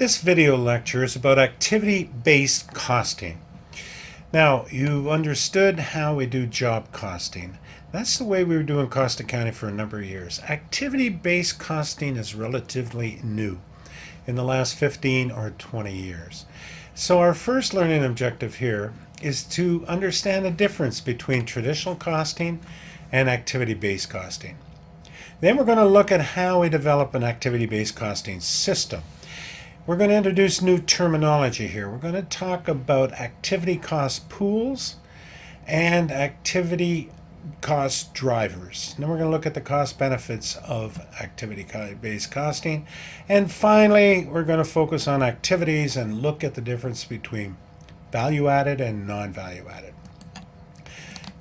This video lecture is about activity-based costing. Now, you've understood how we do job costing. That's the way we were doing cost accounting for a number of years. Activity-based costing is relatively new in the last 15 or 20 years. So our first learning objective here is to understand the difference between traditional costing and activity-based costing. Then we're going to look at how we develop an activity-based costing system. We're going to introduce new terminology here. We're going to talk about activity cost pools and activity cost drivers. Then we're going to look at the cost benefits of activity-based costing. And finally, we're going to focus on activities and look at the difference between value-added and non-value-added.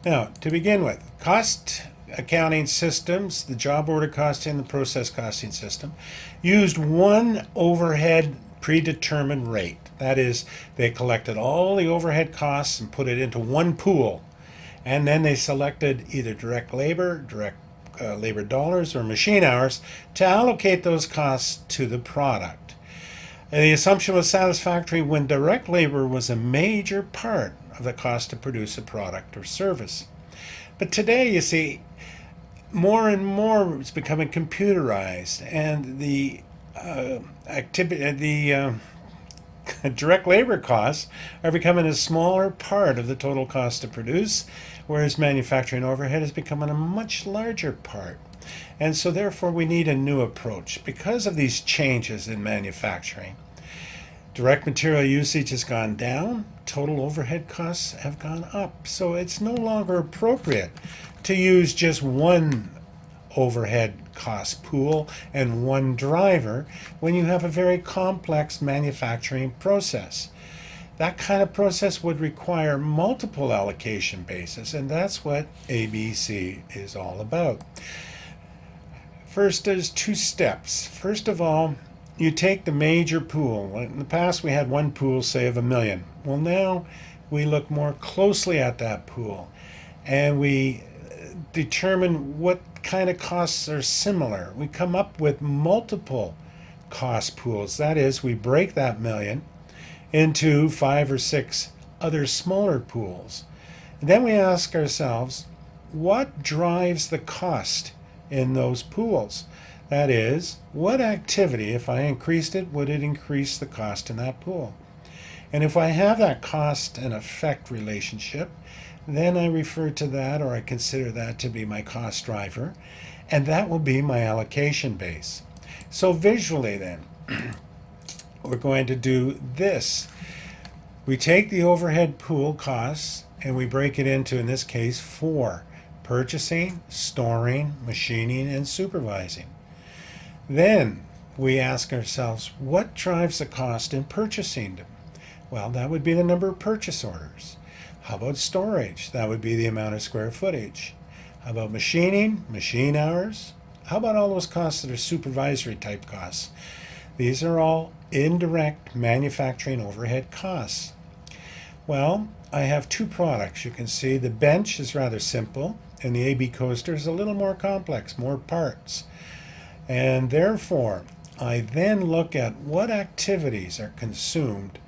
Now, to begin with, cost accounting systems, the job order costing, the process costing system, used one overhead predetermined rate. That is, they collected all the overhead costs and put it into one pool. And then they selected either direct labor dollars, or machine hours to allocate those costs to the product. And the assumption was satisfactory when direct labor was a major part of the cost to produce a product or service. But today, you see, more and more it's becoming computerized, and the direct labor costs are becoming a smaller part of the total cost to produce, whereas manufacturing overhead is becoming a much larger part. And so therefore we need a new approach. Because of these changes in manufacturing, direct material usage has gone down, total overhead costs have gone up. So it's no longer appropriate to use just one overhead cost pool and one driver when you have a very complex manufacturing process. That kind of process would require multiple allocation bases, and that's what ABC is all about. First, there's two steps. First of all, you take the major pool. In the past, we had one pool, say, of $1 million. Well, now we look more closely at that pool, and we determine what kind of costs are similar. We come up with multiple cost pools. That is, we break that $1 million into 5 or 6 other smaller pools. And then we ask ourselves, what drives the cost in those pools? That is, what activity, if I increased it, would it increase the cost in that pool? And if I have that cost and effect relationship, then I refer to that, or I consider that to be my cost driver, and that will be my allocation base. So visually then, we're going to do this. We take the overhead pool costs and we break it into, in this case, 4: purchasing, storing, machining, and supervising. Then we ask ourselves, what drives the cost in purchasing? Well, that would be the number of purchase orders. How about storage? That would be the amount of square footage. How about machining, machine hours? How about all those costs that are supervisory type costs? These are all indirect manufacturing overhead costs. Well, I have 2 products. You can see the bench is rather simple, and the AB coaster is a little more complex, more parts. And therefore, I then look at what activities are consumed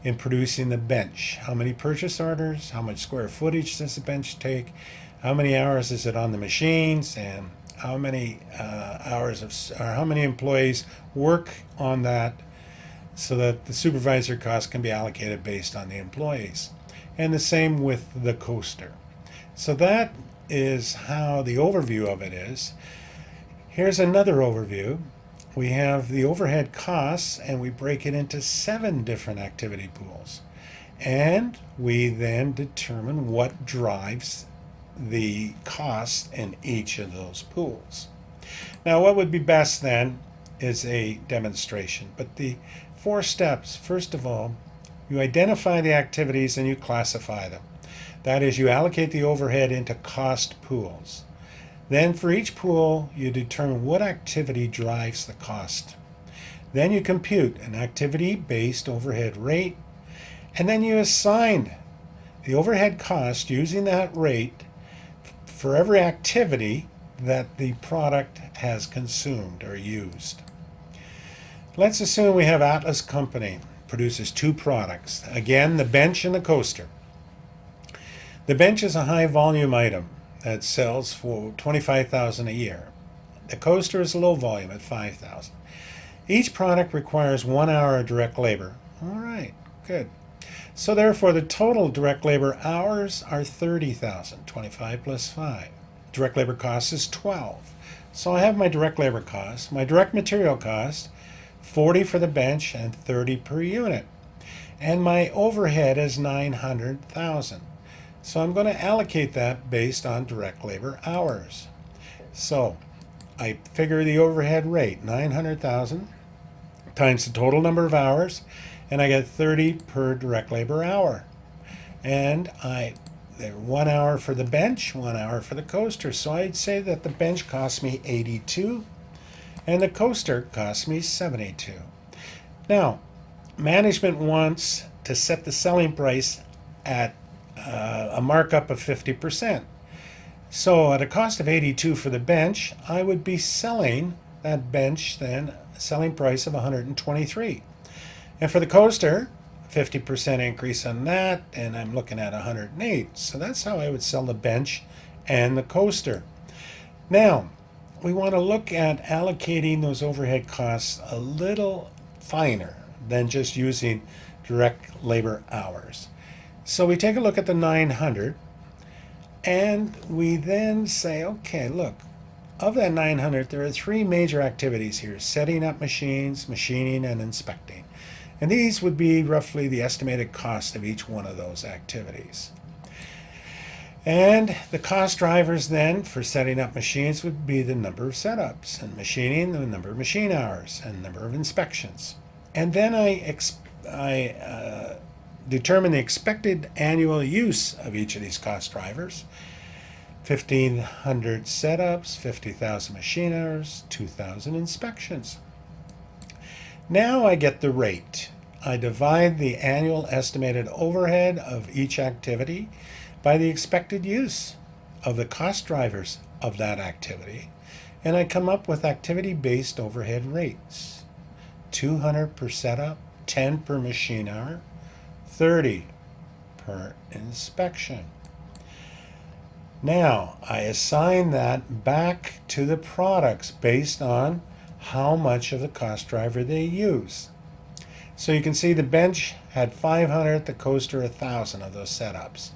in producing the bench. How many purchase orders? How much square footage does the bench take? How many hours is it on the machines? And how many how many employees work on that, so that the supervisor cost can be allocated based on the employees. And the same with the coaster. So that is how the overview of it is. Here's another overview. We have the overhead costs, and we break it into 7 different activity pools. And we then determine what drives the cost in each of those pools. Now, what would be best then is a demonstration. But the 4 steps: first of all, you identify the activities and you classify them. That is, you allocate the overhead into cost pools. Then for each pool, you determine what activity drives the cost. Then you compute an activity-based overhead rate, and then you assign the overhead cost using that rate for every activity that the product has consumed or used. Let's assume we have Atlas Company, produces two products. Again, the bench and the coaster. The bench is a high volume item that sells for $25,000 a year. The coaster is low volume at $5,000. Each product requires 1 hour of direct labor. All right, good. So therefore, the total direct labor hours are 30,000. 25 plus 5. Direct labor cost is 12. So I have my direct labor cost, my direct material cost, 40 for the bench and 30 per unit. And my overhead is 900,000. So I'm going to allocate that based on direct labor hours. So I figure the overhead rate, 900,000 times the total number of hours, and I get 30 per direct labor hour. And 1 hour for the bench, 1 hour for the coaster. So I'd say that the bench costs me 82 and the coaster costs me 72. Now, management wants to set the selling price at a markup of 50%. So at a cost of 82 for the bench, I would be selling that bench then selling price of 123. And for the coaster, 50% increase on that, and I'm looking at 108. So that's how I would sell the bench and the coaster. Now, we want to look at allocating those overhead costs a little finer than just using direct labor hours. So we take a look at the 900, and we then say, okay, look, of that 900, there are three major activities here: setting up machines, machining, and inspecting. And these would be roughly the estimated cost of each one of those activities. And the cost drivers then for setting up machines would be the number of setups, and machining, the number of machine hours, and number of inspections. And then I determine the expected annual use of each of these cost drivers: 1,500 setups, 50,000 machine hours, 2,000 inspections. Now I get the rate. I divide the annual estimated overhead of each activity by the expected use of the cost drivers of that activity, and I come up with activity-based overhead rates: 200 per setup, 10 per machine hour, 30 per inspection. Now, I assign that back to the products based on how much of the cost driver they use. So you can see the bench had 500, the coaster 1,000 of those setups.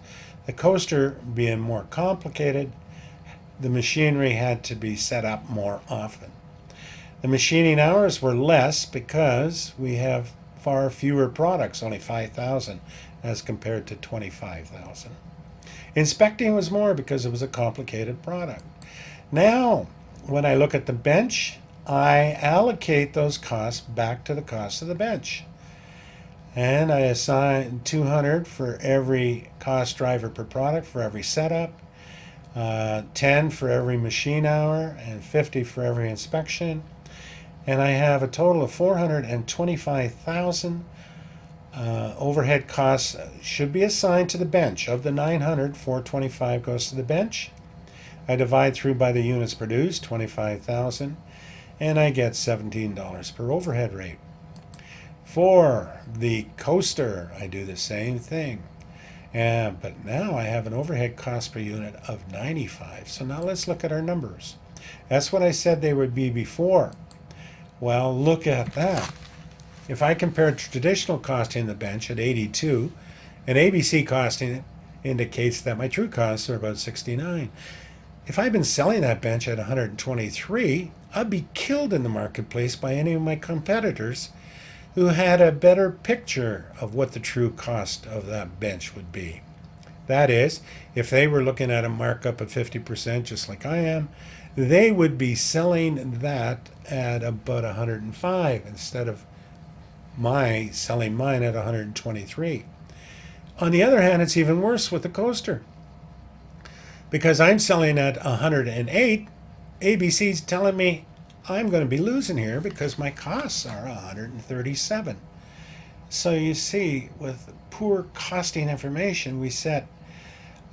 The coaster being more complicated, the machinery had to be set up more often. The machining hours were less because we have far fewer products, only 5,000 as compared to 25,000. Inspecting was more because it was a complicated product. Now, when I look at the bench, I allocate those costs back to the cost of the bench. And I assign 200 for every cost driver per product for every setup, 10 for every machine hour, and 50 for every inspection. And I have a total of 425,000 overhead costs should be assigned to the bench. Of the 900, 425 goes to the bench. I divide through by the units produced, 25,000, and I get $17 per overhead rate. For the coaster, I do the same thing. But now I have an overhead cost per unit of 95. So now let's look at our numbers. That's what I said they would be before. Well, look at that. If I compare traditional costing of the bench at 82, and ABC costing indicates that my true costs are about 69. If I'd been selling that bench at 123, I'd be killed in the marketplace by any of my competitors who had a better picture of what the true cost of that bench would be. That is, if they were looking at a markup of 50%, just like I am, they would be selling that at about 105 instead of selling mine at 123. On the other hand, it's even worse with the coaster. Because I'm selling at 108, ABC's telling me I'm going to be losing here because my costs are 137. So you see, with poor costing information, we set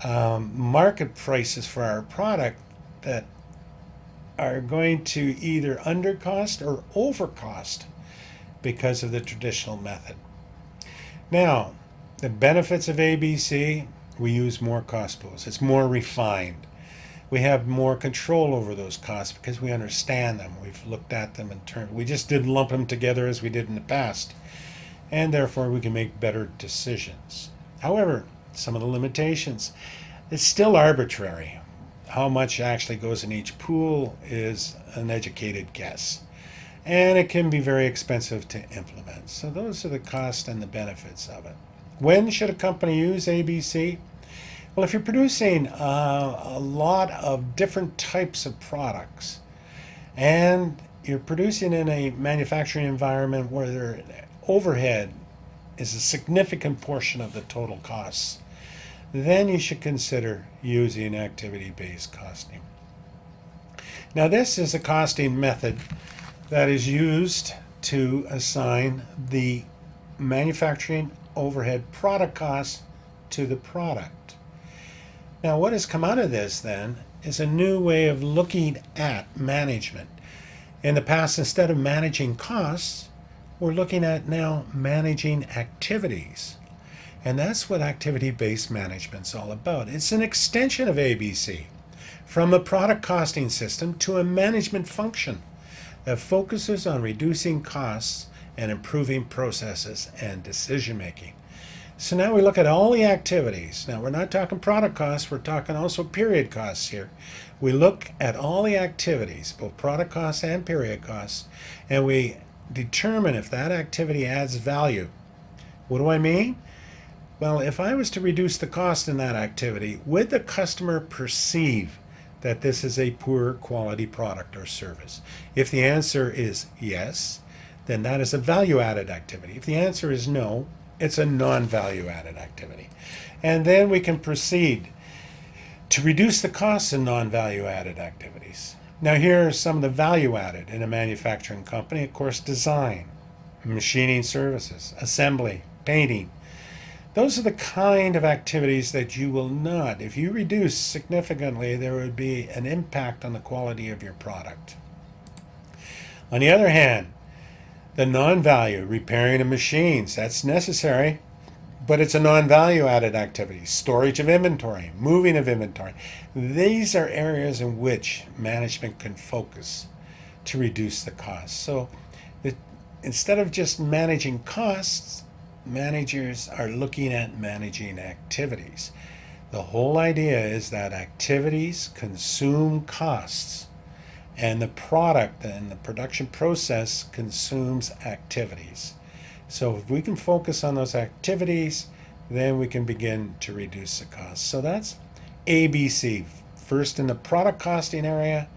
market prices for our product that are going to either undercost or overcost. because of the traditional method. Now, the benefits of ABC, we use more cost pools. It's more refined. We have more control over those costs because we understand them. We've looked at them in turn. We just didn't lump them together as we did in the past. And therefore, we can make better decisions. However, some of the limitations, it's still arbitrary. How much actually goes in each pool is an educated guess. And it can be very expensive to implement. So those are the costs and the benefits of it. When should a company use ABC? Well, if you're producing a lot of different types of products and you're producing in a manufacturing environment where their overhead is a significant portion of the total costs, then you should consider using activity-based costing. Now, this is a costing method that is used to assign the manufacturing overhead product costs to the product. Now, what has come out of this then is a new way of looking at management. In the past, instead of managing costs, we're looking at now managing activities. And that's what activity-based management's all about. It's an extension of ABC from a product costing system to a management function that focuses on reducing costs and improving processes and decision making. So now we look at all the activities. Now we're not talking product costs, we're talking also period costs here. We look at all the activities, both product costs and period costs, and we determine if that activity adds value. What do I mean? Well, if I was to reduce the cost in that activity, would the customer perceive that this is a poor quality product or service? If the answer is yes, then that is a value-added activity. If the answer is no, it's a non-value-added activity. And then we can proceed to reduce the costs in non-value-added activities. Now, here are some of the value-added in a manufacturing company. Of course, design, machining services, assembly, painting. Those are the kind of activities that you will not, if you reduce significantly, there would be an impact on the quality of your product. On the other hand, the non-value, repairing of machines, that's necessary, but it's a non-value added activity. Storage of inventory, moving of inventory. These are areas in which management can focus to reduce the costs. So instead of just managing costs, managers are looking at managing activities. The whole idea is that activities consume costs, and the product and the production process consumes activities. So if we can focus on those activities, then we can begin to reduce the costs. So that's ABC. First, in the product costing area,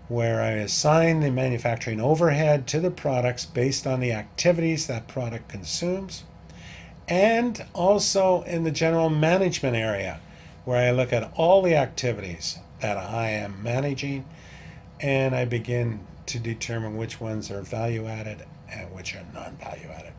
where I assign the manufacturing overhead to the products based on the activities that product consumes. And also in the general management area, where I look at all the activities that I am managing, and I begin to determine which ones are value added and which are non-value added.